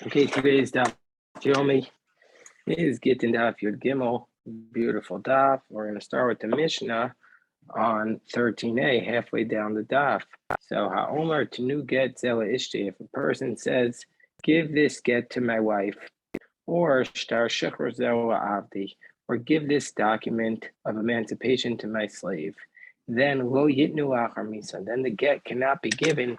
Okay, today's daf Yomi is Gittin daf Yud Gimel. Beautiful daf. We're going to start with the Mishnah on 13a, halfway down the daf. So, Ha'omer Tenu Get Zela Ishti. If a person says, "Give this get to my wife," or "Shtar Shechor Zela Avdi," or "Give this document of emancipation to my slave," then Lo Yitnu Achar Misa. Then the get cannot be given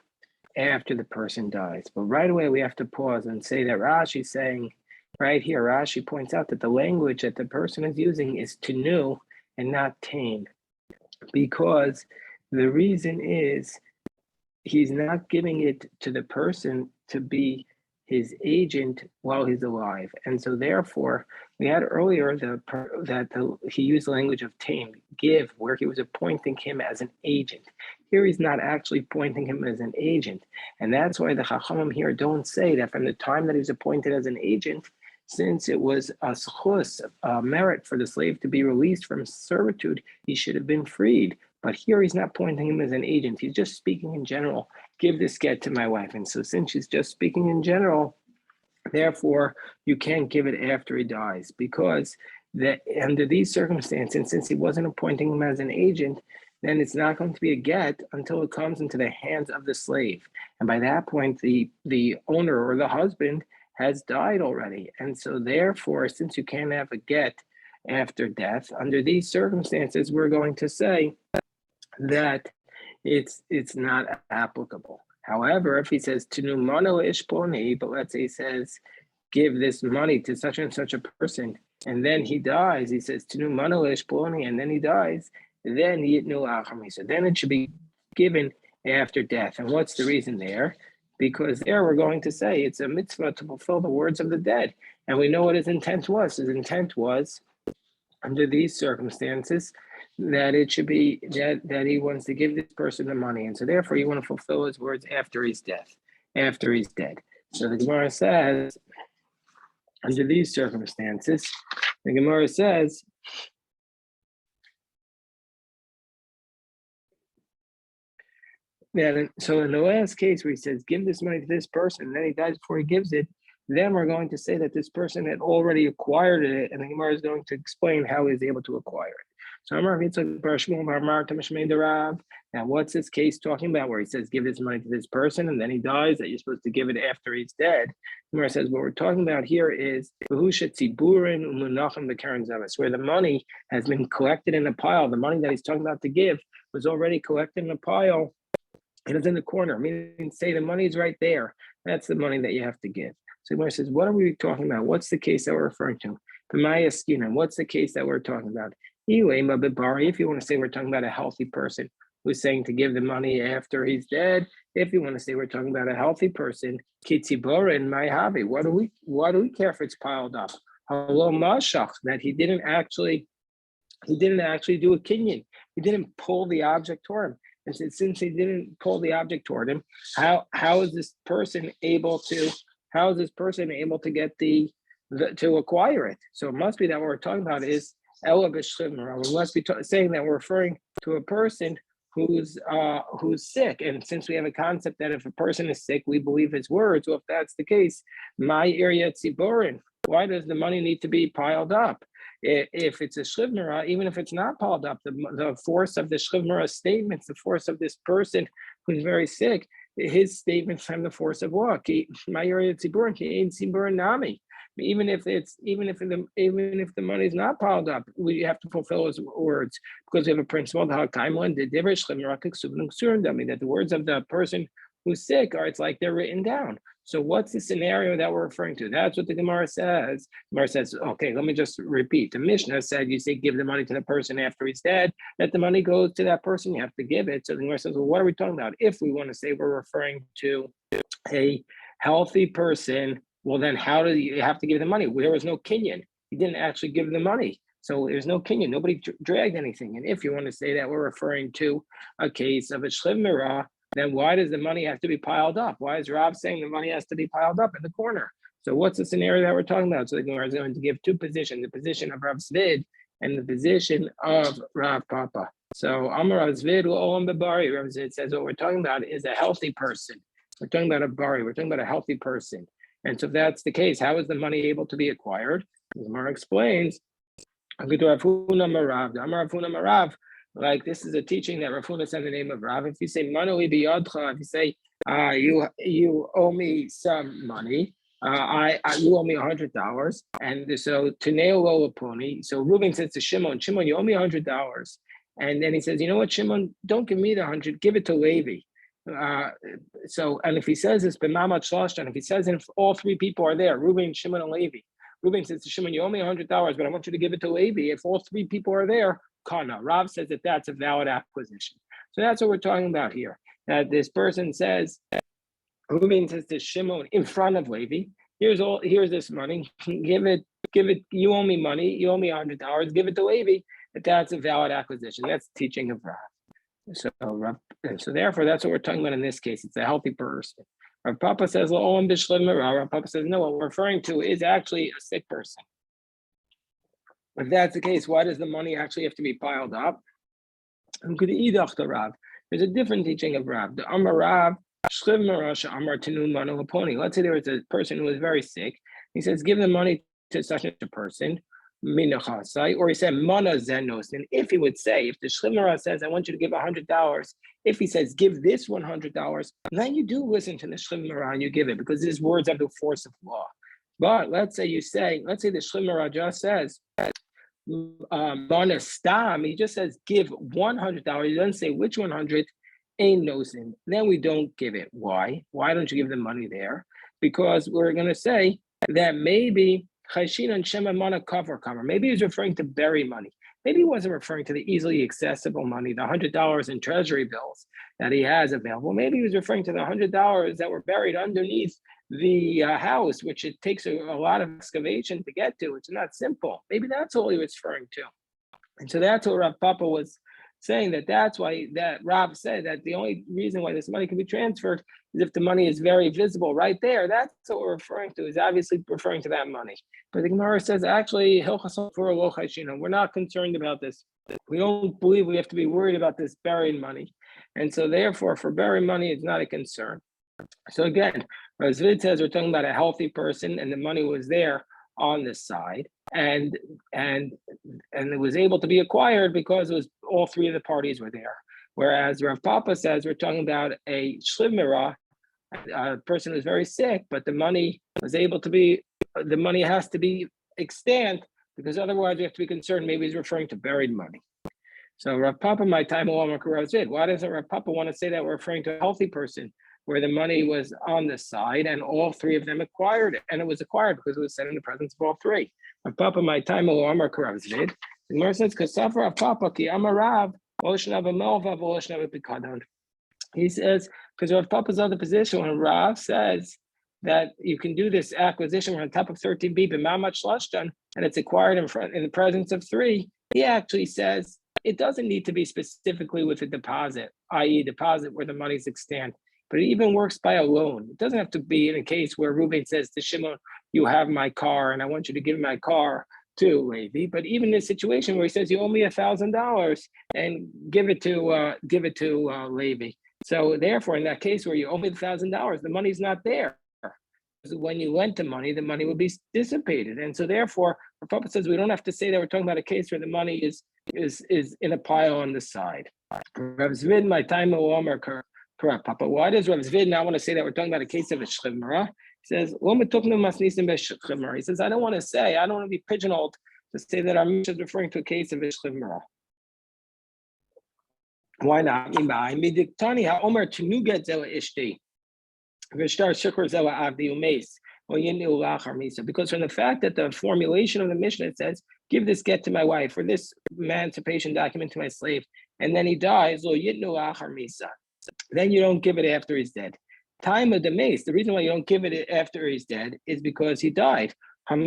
after the person dies. But right away, we have to pause and say that Rashi's saying, right here, Rashi points out that the language that the person is using is tenu and not tain, because the reason is he's not giving it to the person to be his agent while he's alive. And so therefore, we had earlier he used the language of tame, give, where he was appointing him as an agent. Here he's not actually appointing him as an agent. And that's why the Chachamim here don't say that from the time that he was appointed as an agent, since it was a schus, a merit for the slave to be released from servitude, he should have been freed. But here he's not pointing him as an agent. He's just speaking in general. Give this get to my wife. And so since she's just speaking in general, therefore, you can't give it after he dies, because under these circumstances, since he wasn't appointing him as an agent, then it's not going to be a get until it comes into the hands of the slave. And by that point, the owner or the husband has died already. And so therefore, since you can't have a get after death, under these circumstances, we're going to say that it's not applicable. However, if he says tenu mano ishponi, but let's say he says give this money to such and such a person, and then he dies, he says tenu mano ishponi, and then he dies, then yitnu achami. So then it should be given after death. And what's the reason there? Because there we're going to say it's a mitzvah to fulfill the words of the dead, and we know what his intent was. His intent was, under these circumstances, that it should be that he wants to give this person the money, and so therefore you want to fulfill his words after he's dead. So the Gemara says, under these circumstances, the Gemara says that. So in the last case where he says give this money to this person, and then he dies before he gives it, then we're going to say that this person had already acquired it, and the Gemara is going to explain how he was able to acquire it. So now what's this case talking about where he says give this money to this person and then he dies, that you're supposed to give it after he's dead? The Gemara says what we're talking about here is where the money has been collected in a pile. The money that he's talking about to give was already collected in a pile. It is in the corner, meaning say the money is right there. That's the money that you have to give. So Gemara says, what are we talking about? What's the case that we're referring to? What's the case that we're talking about? If you want to say we're talking about a healthy person who's saying to give the money after he's dead, if you want to say we're talking about a healthy person, kitzibora in my hobby, why do we care if it's piled up? Hello, mashach, that he didn't actually do a kinyan. He didn't pull the object toward him. And since he didn't pull the object toward him, how is this person able to get to acquire it? So it must be that what we're talking about is Ela b'shchivmara. We must be saying that we're referring to a person who's sick. And since we have a concept that if a person is sick, we believe his words. Well, if that's the case, my area tziborin, why does the money need to be piled up? If it's a shchivmara, even if it's not piled up, the force of the shchivmara statements, the force of this person who's very sick, his statements have the force of what? My area tziborin, ki ein tziborin nami. Even if the money is not piled up, we have to fulfill his words, because we have a principle that the words of the person who's sick it's like they're written down. So what's the scenario that we're referring to? That's what the Gemara says. Gemara says, okay, let me just repeat. The Mishnah said you say give the money to the person after he's dead, that the money goes to that person, you have to give it. So the Gemara says, well, what are we talking about? If we want to say we're referring to a healthy person, well, then how do you have to give the money? There was no kinyan. He didn't actually give the money. So there's no kinyan. Nobody dragged anything. And if you want to say that we're referring to a case of a shchivmara, then why does the money have to be piled up? Why is Rav saying the money has to be piled up in the corner? So what's the scenario that we're talking about? So the Gemara is going to give two positions, the position of Rav Zvid and the position of Rav Papa. So Amar Rav Zvid Olam Bebari. Rav Zvid says what we're talking about is a healthy person. We're talking about a bari. We're talking about a healthy person. And so if that's the case, how is the money able to be acquired? The Gemara explains, like this is a teaching that Rav Huna said in the name of Rav. If you say manoli biyadcha, if you say you owe me some money, you owe me $100, and so Taneo lo laponi. So Reuben says to Shimon, you owe me $100, and then he says, you know what, Shimon, don't give me the 100, give it to Levi. And if he says it's b'mamat shlashtan, if he says if all three people are there, Reuben, Shimon, and Levi. Reuben says to Shimon, you owe me $100, but I want you to give it to Levi. If all three people are there, kana. Rav says that that's a valid acquisition. So that's what we're talking about here. That this person says, Reuben says to Shimon in front of Levi, here's this money. Give it. You owe me money. You owe me $100. Give it to Levi. That's a valid acquisition. That's the teaching of Rav. So therefore, that's what we're talking about in this case. It's a healthy person. Rav Papa says, Rav Papa says, no, what we're referring to is actually a sick person. If that's the case, why does the money actually have to be piled up? There's a different teaching of Rav. The Amar Rav, let's say there was a person who was very sick. He says, give the money to such a person, or he said, mana zenos. And if he would say, if the Shlimara says, I want you to give $100, if he says, give this $100, then you do listen to the Shlimara and you give it, because his words have the force of law. But let's say the Shlimara just says, mana stam, he just says, give $100. He doesn't say which 100, ain't no sin. Then we don't give it. Why? Why don't you give the money there? Because we're going to say that maybe maybe he's referring to berry money. Maybe he wasn't referring to the easily accessible money, the $100 in treasury bills that he has available. Maybe he was referring to the $100 that were buried underneath the house, which it takes a lot of excavation to get to. It's not simple. Maybe that's all he was referring to. And so that's what Rav Papa was saying, that's why that Rav said that the only reason why this money can be transferred is if the money is very visible right there. That's what we're referring to, is obviously referring to that money. But the Gemara says, actually, we're not concerned about this. We don't believe we have to be worried about this buried money. And so therefore, for buried money, it's not a concern. So again, as Vid says, we're talking about a healthy person and the money was there on the side, and it was able to be acquired because it was all three of the parties were there. Whereas Rav Papa says we're talking about a shlivmira, a person who's very sick, but the money has to be extant, because otherwise we have to be concerned maybe he's referring to buried money. So Rav Papa, my time why doesn't Rav Papa want to say that we're referring to a healthy person, where the money was on the side and all three of them acquired it, and it was acquired because it was said in the presence of all three. Rav Papa, my time Amar Karavzvid. The Gemara says, "Kasaf Rav Papa ki Amarav Olshnav Melva Olshnav Pikadon." He says, because Rav Papa's other position, when Rav says that you can do this acquisition on top of 13b, b'mamat shlashtan, and it's acquired in the presence of three, he actually says it doesn't need to be specifically with a deposit, i.e. deposit where the money's extant. But it even works by a loan. It doesn't have to be in a case where Reuben says to Shimon, you have my car and I want you to give my car to Levi. But even in a situation where he says, you owe me $1,000 and give it to Levi. So therefore, in that case where you owe me $1,000, the money's not there. When you lent the money would be dissipated. And so therefore, our Papa says we don't have to say that we're talking about a case where the money is in a pile on the side. Rav Zvid, my time correct, Papa. Why does Rav Zvid now want to say that we're talking about a case of a shchimra? He says, he says, I don't want to be pigeonholed to say that our Mishnah is referring to a case of a shchimra. Why not? Because from the fact that the formulation of the Mishnah, it says, give this get to my wife, or this emancipation document to my slave, and then he dies, then you don't give it after he's dead. Time of the mace, the reason why you don't give it after he's dead is because he died. But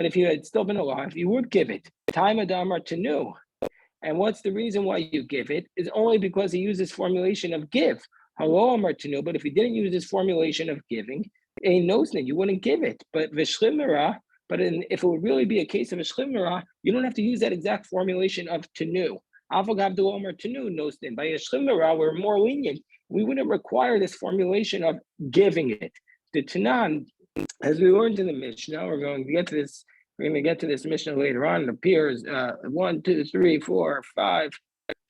if he had still been alive, you would give it. Time of the Amar Tenu. And what's the reason why you give it? Is only because he uses formulation of give. Hello, Amar Tenu. But if he didn't use this formulation of giving, you wouldn't give it. But if it would really be a case of a shchimera, you don't have to use that exact formulation of Tenu. By a shchimera, we're more lenient. We wouldn't require this formulation of giving it. the Tanan, as we learned in the Mishnah, we're going to get to this. We're going to get to this Mishnah later on. It appears 1, 2, 3, 4, 5,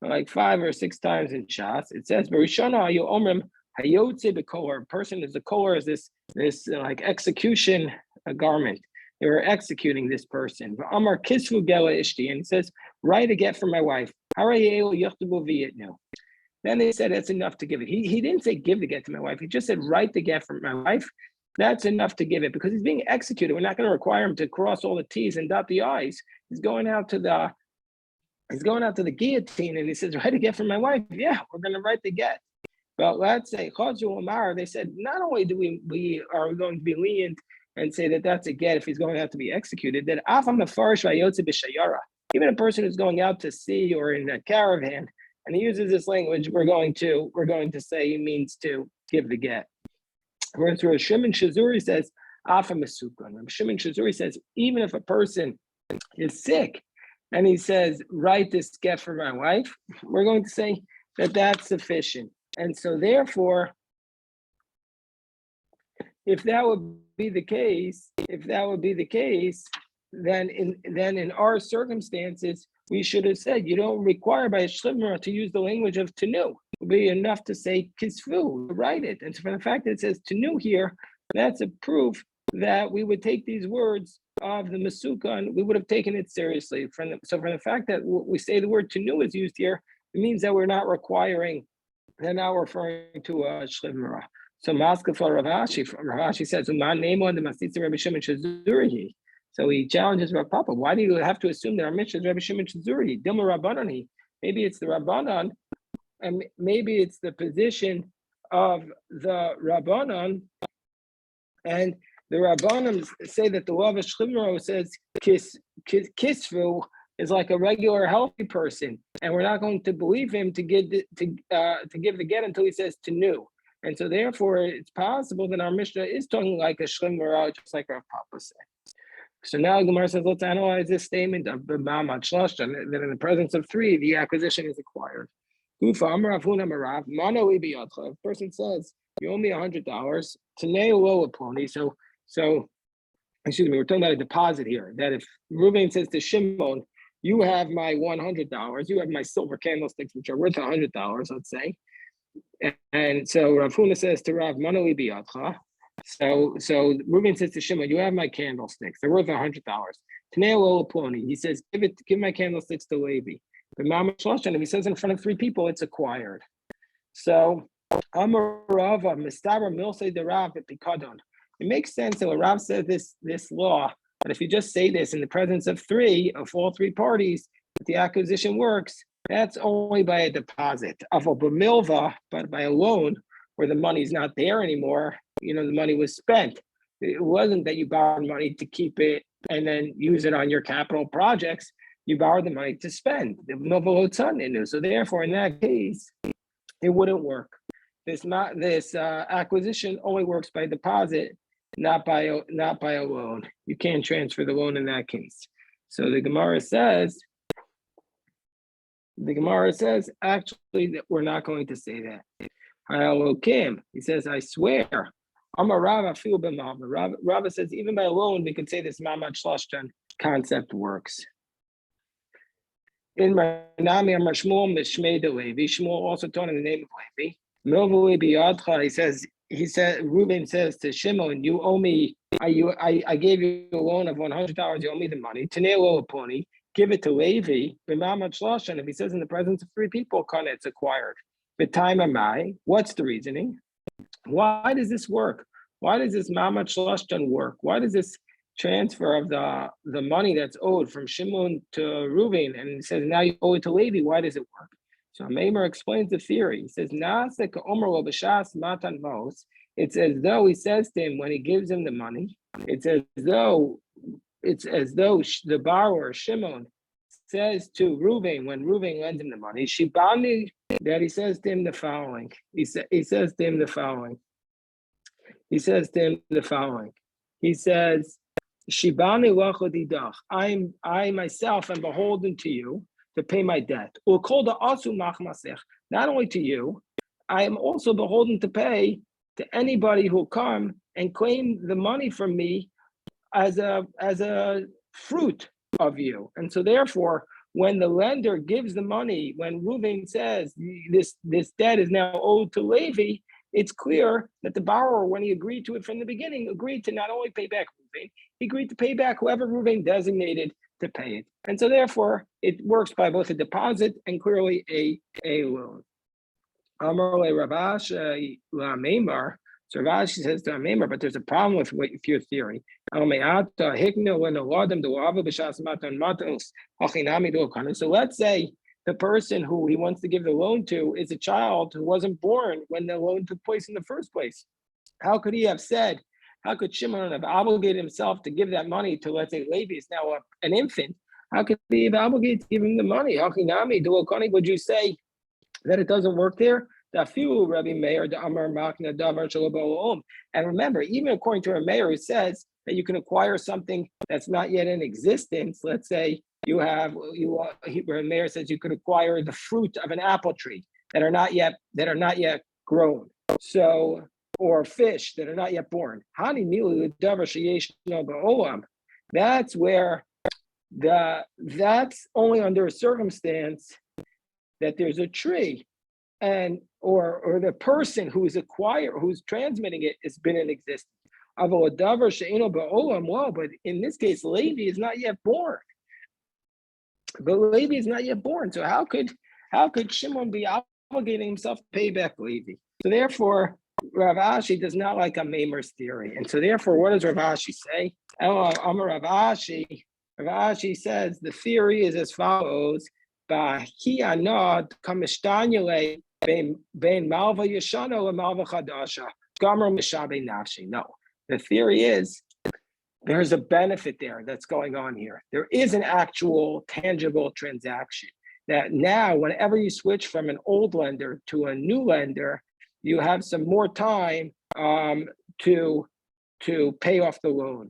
like 5 or 6 times in Shas. It says, "Barishana you omrim hayotze b'kolar." A person is a kolar is this like execution garment. They were executing this person. Amar kisvu gela ishti, and he says, "Write a get for my wife." Then they said that's enough to give it. He didn't say give the get to my wife. He just said write the get for my wife. That's enough to give it because he's being executed. We're not going to require him to cross all the T's and dot the I's. He's going out to the guillotine and he says, write a get for my wife. Yeah, we're going to write the get. But let's say they said not only do we are going to be lenient and say that that's a get if he's going out to be executed, that even a person who's going out to sea or in a caravan and he uses this language, we're going to say he means to give the get. Whereas Rav Shimon Shazuri says, Afa Mesukon. Rav Shimon Shazuri says, even if a person is sick and he says, write this get for my wife, we're going to say that that's sufficient. And so therefore, if that would be the case, then in our circumstances, we should have said, you don't require by a shlimra to use the language of tenu. It would be enough to say kisvu, write it. And so from the fact that it says tenu here, that's a proof that we would take these words of the Mesukon, we would have taken it seriously. So from the fact that we say the word tenu is used here, it means that we're not requiring, they're not referring to a shlimra. So Maska for Rav Ashi says, "Uman name on the Masitza Rabbi Shimon Shazuri." So he challenges Rav Papa. Why do you have to assume that our Mishnah is Rabbi Shimon Shazuri? Dilma Rabbanani. Maybe it's the Rabbanan, and maybe it's the position of the Rabbanan, and the Rabbanan say that the law of Shlimro says kisvu is like a regular healthy person, and we're not going to believe him to give the get until he says tenu. And so therefore, it's possible that our Mishnah is talking like a shlimra, just like our Papa said. So now Gemara says, let's analyze this statement of B'ma'amad Shloshan, that in the presence of 3, the acquisition is acquired. If a person says, you owe me $100, Tanei lo aponi. So excuse me, we're talking about a deposit here. That if Reuven says to Shimon, you have my $100, you have my silver candlesticks, which are worth $100, let's say. And so Rav Huna says to Rav, Manoli biyadcha. So Reuven says to Shimon, you have my candlesticks. They're worth $100. Tanei lo aponi. He says, give my candlesticks to Levi. But Mama Shloshan, if he says in front of 3 people, it's acquired. So Amarava Mistara Milse de Rav at Pikadon. It makes sense that when Rav said this law, that if you just say this in the presence of all three parties, that the acquisition works, that's only by a deposit. Of a b'milva, but by a loan, where the money's not there anymore, the money was spent. It wasn't that you borrowed money to keep it and then use it on your capital projects. You borrowed the money to spend. So therefore, in that case, it wouldn't work. This acquisition only works by deposit, not by a loan. You can't transfer the loan in that case. So the Gemara says actually that we're not going to say that. He says, I swear. Rava says even by a loan we could say this Ma'amad Shloshan concept works. In Ranami Amar Shmuel Mishmei de Levi. Shmuel also taught in the name of Levi. He said, Reuben says to Shimon, you owe me, I gave you a loan of $100, you owe me the money. Tanei lo aponi, give it to Levi. B'ma'amad Shloshan, if he says in the presence of 3 people, it's acquired. B'time amai, what's the reasoning? Why does this work? Why does this Ma'amad Shloshan work? Why does this transfer of the money that's owed from Shimon to Reuben, and he says now you owe it to Levi? Why does it work? So Maimer explains the theory. He says, it's as though he says to him when he gives him the money, it's as though the borrower, Shimon, says to Reuven, when Reuven lends him the money, Shibani, that he says to him the following. He says to him the following. He says, Shibani lachodidach. I myself am beholden to you to pay my debt. Not only to you, I am also beholden to pay to anybody who'll come and claim the money from me as a fruit of you. And so therefore, when the lender gives the money, when Reuven says this debt is now owed to Levi, it's clear that the borrower, when he agreed to it from the beginning, agreed to not only pay back Reuven, he agreed to pay back whoever Reuven designated to pay it. And so therefore, it works by both a deposit and clearly a loan. Amar le Ravash la Meimar. So Ravashi says to Meimar, but there's a problem with your theory. So let's say the person who he wants to give the loan to is a child who wasn't born when the loan took place in the first place. How could he have said, how could Shimon have obligated himself to give that money to, let's say, Levi is now an infant? How could he have obligated to give him the money? Would you say that it doesn't work there? And remember, even according to a mayor who says that you can acquire something that's not yet in existence, let's say a mayor says you could acquire the fruit of an apple tree that are not yet grown. So, or fish that are not yet born. That's where that's only under a circumstance that there's a tree, and or the person who's transmitting it has been in existence. Well, but in this case, Levi is not yet born. So how could Shimon be obligating himself to pay back Levi? So therefore, Rav Ashi does not like a Maimer's theory. And so therefore, what does Rav Ashi say? Rav Ashi says the theory is as follows. No, the theory is there's a benefit there that's going on here. There is an actual tangible transaction that now whenever you switch from an old lender to a new lender, you have some more time to pay off the loan.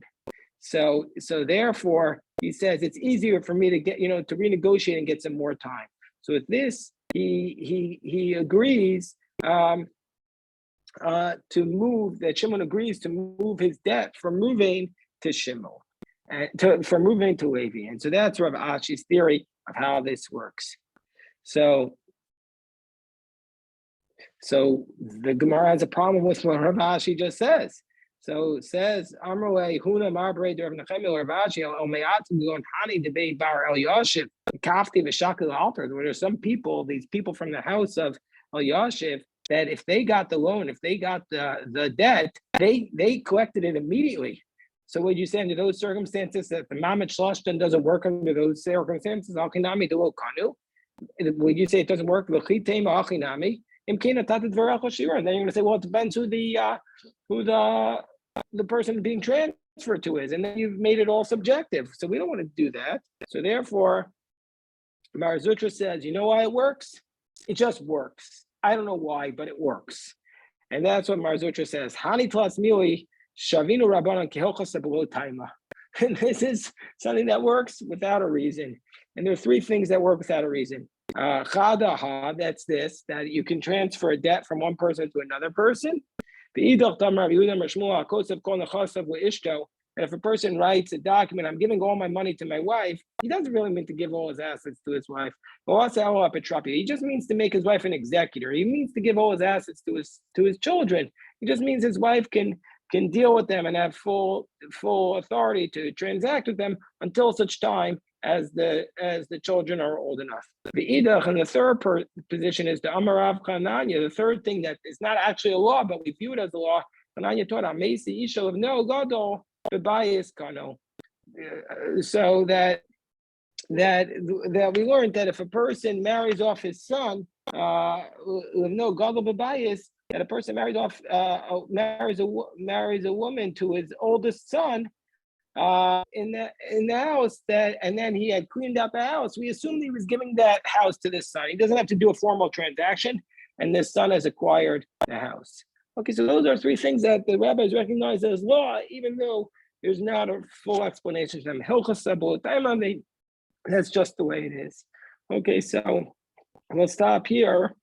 So therefore, he says it's easier for me to get, to renegotiate and get some more time. So with this, he agrees to move, that Shimon agrees to move his debt from moving to Shimon, from moving to Levi. And so that's Rav Ashi's theory of how this works. So the Gemara has a problem with what Rav Ashi just says. So it says, Amrle Huna Marbre Rav Nechemia Rav Ashi El Me'atim Gon Hani Debei Bar El Yashiv Kafti V'Shakil Alter. Where there's some people, these people from the house of El Yashiv, that if they got the loan, if they got the debt, they collected it immediately. So would you say under those circumstances that the Mamet Shlashtan doesn't work under those circumstances? Alchinami Duo Kanu. Would you say it doesn't work? L'chitei Alchinami. And then you're going to say, well, it depends who the person being transferred to is, and then you've made it all subjective. So we don't want to do that. So therefore, Mar Zutra says, you know why it works? It just works. I don't know why, but it works. And that's what Mar Zutra says. Hani tlas mili shavinu rabbanan kehochas below taima. And this is something that works without a reason. And there are three things that work without a reason. Chadaha, that's this, that you can transfer a debt from one person to another person. And if a person writes a document, I'm giving all my money to my wife, he doesn't really mean to give all his assets to his wife. He just means to make his wife an executor. He means to give all his assets to his children. He just means his wife can deal with them and have full authority to transact with them until such time as the children are old enough. The idach, and the third position is the Amarav Chananya. The third thing that is not actually a law, but we view it as a law. Chananya taught Amesi Isha of no Gadol Bebayis Kano. So that we learned that if a person marries off his son, with no Gadol Bebayis, that a person marries a woman to his oldest son. In the house, and then he had cleaned out the house, we assumed he was giving that house to this son. He doesn't have to do a formal transaction, and this son has acquired the house. Okay, so those are three things that the rabbis recognize as law, even though there's not a full explanation for them. That's just the way it is. Okay, so we'll stop here.